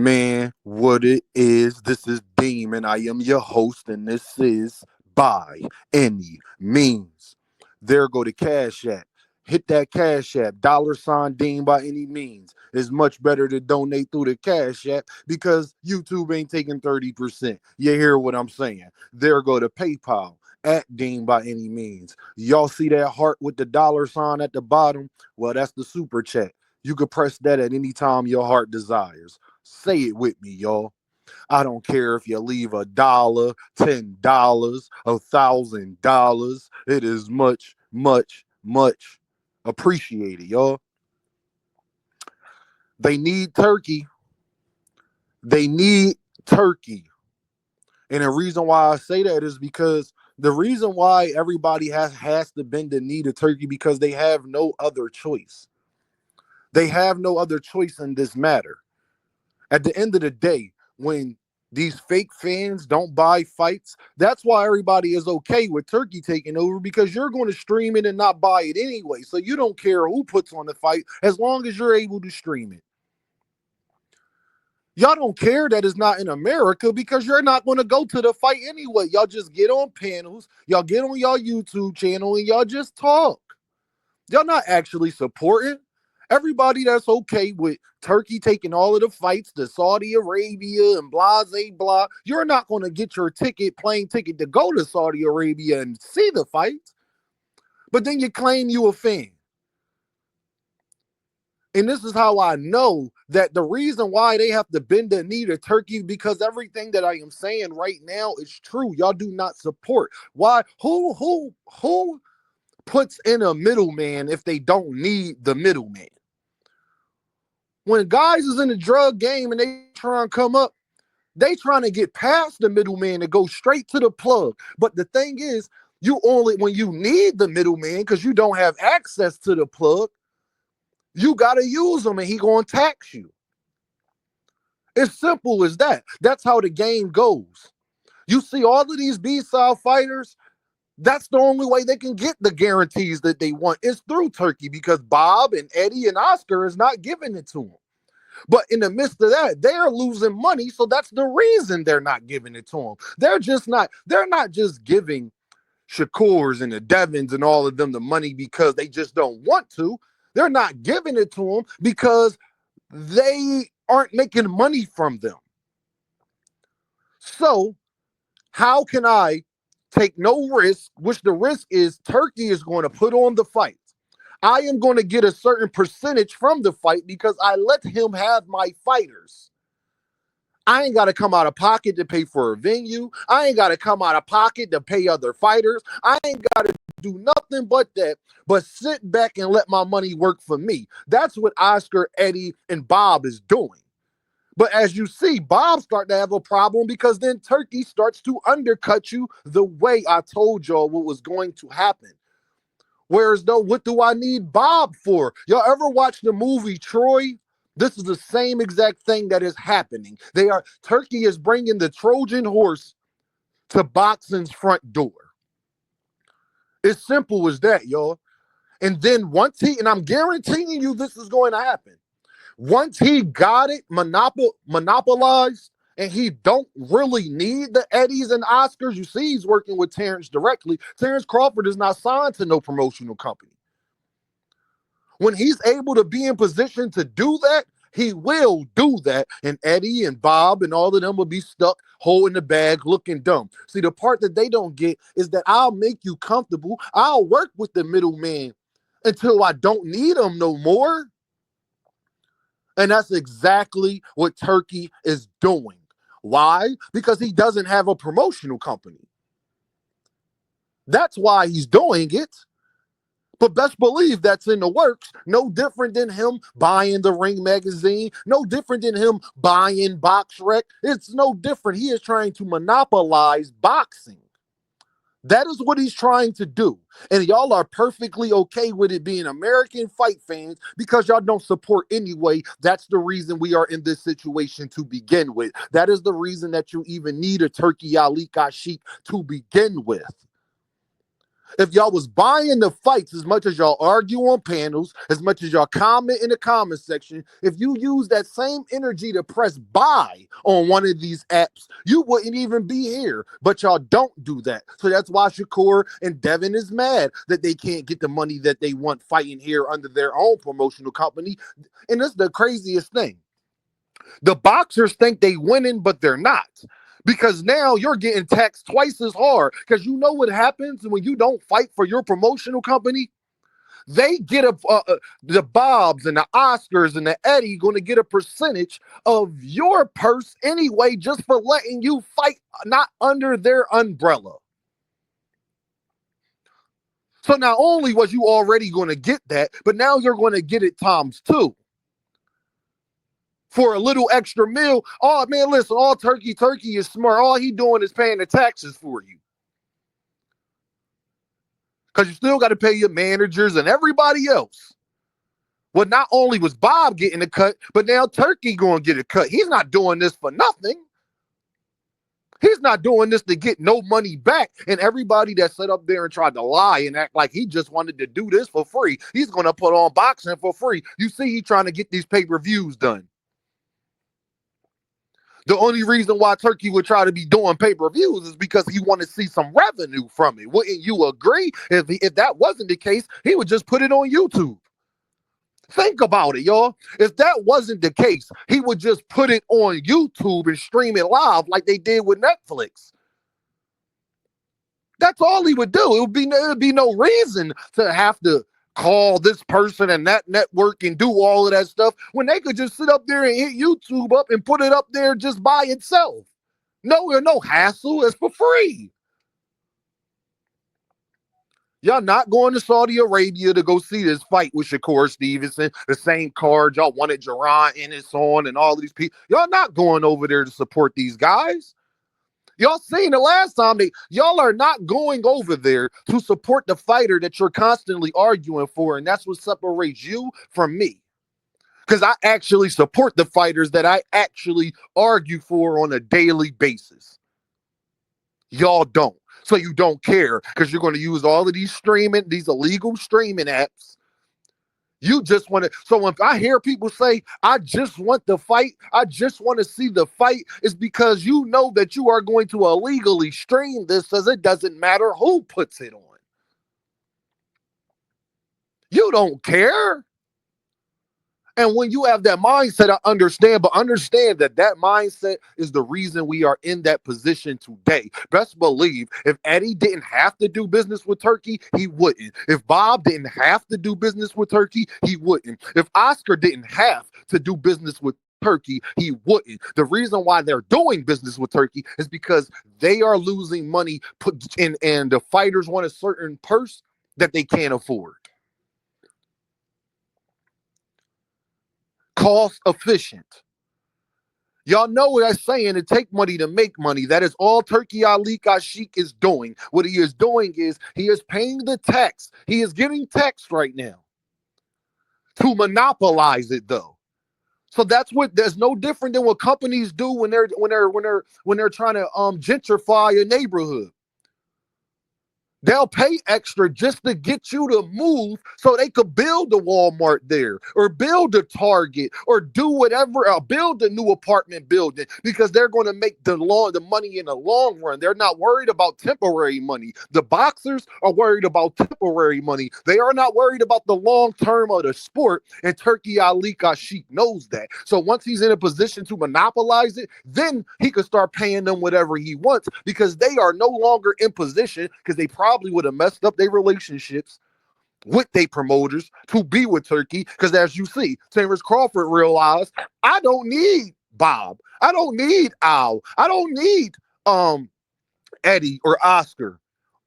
Man, what it is, this is Demon. I am your host, and this is By Any Means. There go the Cash App. Hit that Cash App, $Dean by any means. It's much better to donate through the Cash App because YouTube ain't taking 30%. You hear what I'm saying? There go to PayPal at Dean by any means. Y'all see that heart with the $sign at the bottom? Well, that's the super chat. You could press that at any time your heart desires. Say it with me, y'all. I don't care if you leave $1, $10, $1,000. It is much, much, much appreciated, y'all. They need Turkey. They need Turkey. And the reason why I say that is because the reason why everybody has to bend the knee to Turkey because they have no other choice. They have no other choice in this matter. At the end of the day, when these fake fans don't buy fights, that's why everybody is okay with Turkey taking over because you're going to stream it and not buy it anyway. So you don't care who puts on the fight as long as you're able to stream it. Y'all don't care that it's not in America because you're not going to go to the fight anyway. Y'all just get on panels, y'all get on y'all YouTube channel, and y'all just talk. Y'all not actually supporting. Everybody that's okay with Turkey taking all of the fights to Saudi Arabia and blah, blah, you're not going to get your plane ticket to go to Saudi Arabia and see the fights. But then you claim you a fan. And this is how I know that the reason why they have to bend the knee to Turkey because everything that I am saying right now is true. Y'all do not support. Why? Who puts in a middleman if they don't need the middleman? When guys is in the drug game and they try and come up, they trying to get past the middleman and go straight to the plug. But the thing is, when you need the middleman because you don't have access to the plug, you got to use him and he going to tax you. It's simple as that. That's how the game goes. You see all of these B-style fighters, that's the only way they can get the guarantees that they want is through Turkey because Bob and Eddie and Oscar is not giving it to them. But in the midst of that, they're losing money. So that's the reason they're not giving it to them. They're not just giving Shakurs and the Devins and all of them the money because they just don't want to. They're not giving it to them because they aren't making money from them. So how can I take no risk, which the risk is Turkey is going to put on the fight. I am going to get a certain percentage from the fight because I let him have my fighters. I ain't got to come out of pocket to pay for a venue. I ain't got to come out of pocket to pay other fighters. I ain't got to do nothing but that, but sit back and let my money work for me. That's what Oscar, Eddie, and Bob is doing. But as you see, Bob start to have a problem because then Turkey starts to undercut you the way I told y'all what was going to happen. Whereas though, what do I need Bob for? Y'all ever watch the movie Troy? This is the same exact thing that is happening. Turkey is bringing the Trojan horse to boxing's front door. It's simple as that, y'all. And then and I'm guaranteeing you this is going to happen. Once he got it monopolized and he don't really need the Eddies and Oscars, you see he's working with Terrence directly. Terence Crawford is not signed to no promotional company. When he's able to be in position to do that, he will do that. And Eddie and Bob and all of them will be stuck holding the bag looking dumb. See, the part that they don't get is that I'll make you comfortable. I'll work with the middleman until I don't need them no more. And that's exactly what Turkey is doing. Why? Because he doesn't have a promotional company. That's why he's doing it. But best believe that's in the works. No different than him buying the Ring magazine. No different than him buying BoxRec. It's no different. He is trying to monopolize boxing. That is what he's trying to do. And y'all are perfectly okay with it being American fight fans because y'all don't support anyway. That's the reason we are in this situation to begin with. That is the reason that you even need a Turkey Ali Sheik to begin with. If y'all was buying the fights as much as y'all argue on panels, as much as y'all comment in the comment section, if you use that same energy to press buy on one of these apps, you wouldn't even be here. But y'all don't do that. So that's why Shakur and Devin is mad that they can't get the money that they want fighting here under their own promotional company. And that's the craziest thing. The boxers think they winning, but they're not. Because now you're getting taxed twice as hard. Because you know what happens when you don't fight for your promotional company? They get the Bobs and the Oscars and the Eddie going to get a percentage of your purse anyway, just for letting you fight not under their umbrella. So not only was you already going to get that, but now you're going to get it times two. For a little extra meal. Oh man, listen, all Turkey is smart. All he doing is paying the taxes for you. Because you still got to pay your managers and everybody else. Well, not only was Bob getting a cut, but now Turkey going to get a cut. He's not doing this for nothing. He's not doing this to get no money back. And everybody that sat up there and tried to lie and act like he just wanted to do this for free, he's going to put on boxing for free. You see, he's trying to get these pay-per-views done. The only reason why Turkey would try to be doing pay-per-views is because he wanted to see some revenue from it. Wouldn't you agree? If that wasn't the case, he would just put it on YouTube. Think about it, y'all. If that wasn't the case, he would just put it on YouTube and stream it live like they did with Netflix. That's all he would do. It would be no reason to have to call this person and that network and do all of that stuff when they could just sit up there and hit YouTube up and put it up there just by itself. No hassle. It's for free. Y'all not going to Saudi Arabia to go see this fight with Shakur Stevenson, the same card y'all wanted Jerron Ennis on and all of these people. Y'all not going over there to support these guys. Y'all seen the last time y'all are not going over there to support the fighter that you're constantly arguing for, and that's what separates you from me. Because I actually support the fighters that I actually argue for on a daily basis. Y'all don't. So you don't care because you're going to use all of these illegal streaming apps. You just want to. So when I hear people say, I just want the fight, I just want to see the fight, it's because you know that you are going to illegally stream this, as it doesn't matter who puts it on. You don't care. And when you have that mindset, I understand, but understand that mindset is the reason we are in that position today. Best believe if Eddie didn't have to do business with Turkey, he wouldn't. If Bob didn't have to do business with Turkey, he wouldn't. If Oscar didn't have to do business with Turkey, he wouldn't. The reason why they're doing business with Turkey is because they are losing money and the fighters want a certain purse that they can't afford. Cost efficient. Y'all know what I'm saying. It take money to make money. That is all Turki Ali Sheikh is doing. What he is doing is he is paying the tax. He is getting taxed right now to monopolize it, though. So that's no different than what companies do when they're trying to gentrify a neighborhood. They'll pay extra just to get you to move so they could build a Walmart there or build a Target or do whatever, or build a new apartment building because they're going to make the money in the long run. They're not worried about temporary money. The boxers are worried about temporary money. They are not worried about the long term of the sport, and Turki Ali Sheikh knows that. So once he's in a position to monopolize it, then he can start paying them whatever he wants because they are no longer in position because they probably would have messed up their relationships with their promoters to be with Turkey. Because as you see, Terence Crawford realized, I don't need Bob. I don't need Al. I don't need Eddie or Oscar.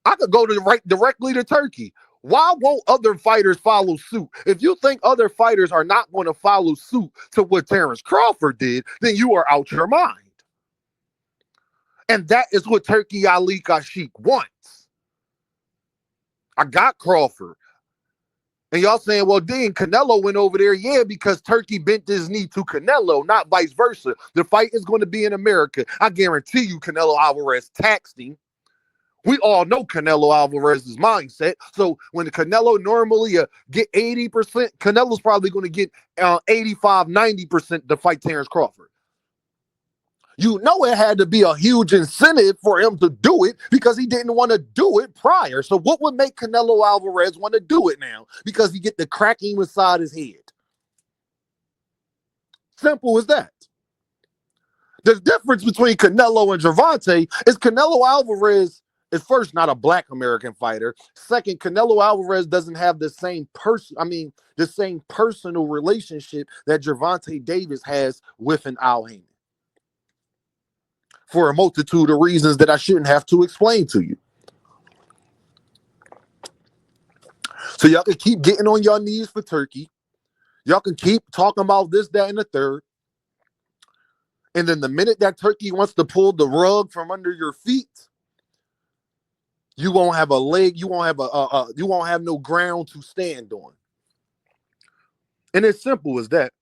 I could go directly to Turkey. Why won't other fighters follow suit? If you think other fighters are not going to follow suit to what Terence Crawford did, then you are out your mind. And that is what Turki Ali Sheikh wants. I got Crawford. And y'all saying, well, then Canelo went over there. Yeah, because Turkey bent his knee to Canelo, not vice versa. The fight is going to be in America. I guarantee you Canelo Alvarez taxed him We all know Canelo Alvarez's mindset. So when the Canelo normally get 80%, Canelo's probably going to get 85, 90% to fight Terence Crawford. You know it had to be a huge incentive for him to do it because he didn't want to do it prior. So what would make Canelo Alvarez want to do it now? Because he get the cracking inside his head. Simple as that. The difference between Canelo and Gervonta is Canelo Alvarez is first not a black American fighter. Second, Canelo Alvarez doesn't have the same the same personal relationship that Gervonta Davis has with an Al Haymon. For a multitude of reasons that I shouldn't have to explain to you. So y'all can keep getting on your knees for Turkey. Y'all can keep talking about this, that, and the third. And then the minute that Turkey wants to pull the rug from under your feet, you won't have a leg. You won't have you won't have no ground to stand on. And it's simple as that.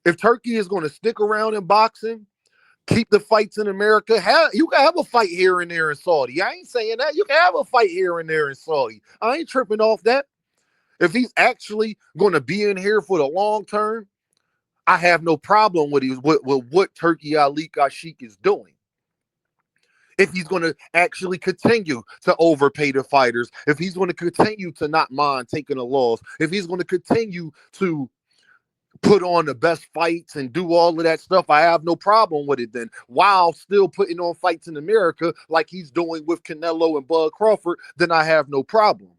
If Turkey is going to stick around in boxing, keep the fights in America. You can have a fight here and there in Saudi. I ain't saying that. You can have a fight here and there in Saudi. I ain't tripping off that. If he's actually going to be in here for the long term, I have no problem with what Turki Ali Sheikh is doing. If he's going to actually continue to overpay the fighters, if he's going to continue to not mind taking a loss, if he's going to continue to put on the best fights and do all of that stuff, I have no problem with it then. While still putting on fights in America like he's doing with Canelo and Bud Crawford, then I have no problem.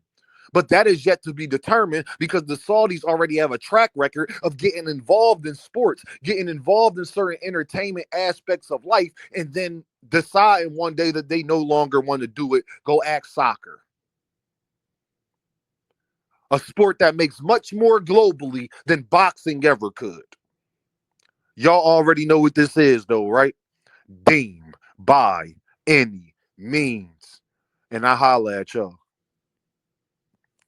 But that is yet to be determined because the Saudis already have a track record of getting involved in sports, getting involved in certain entertainment aspects of life, and then deciding one day that they no longer want to do it, go act soccer. A sport that makes much more globally than boxing ever could. Y'all already know what this is, though, right? Deem by any means. And I holla at y'all.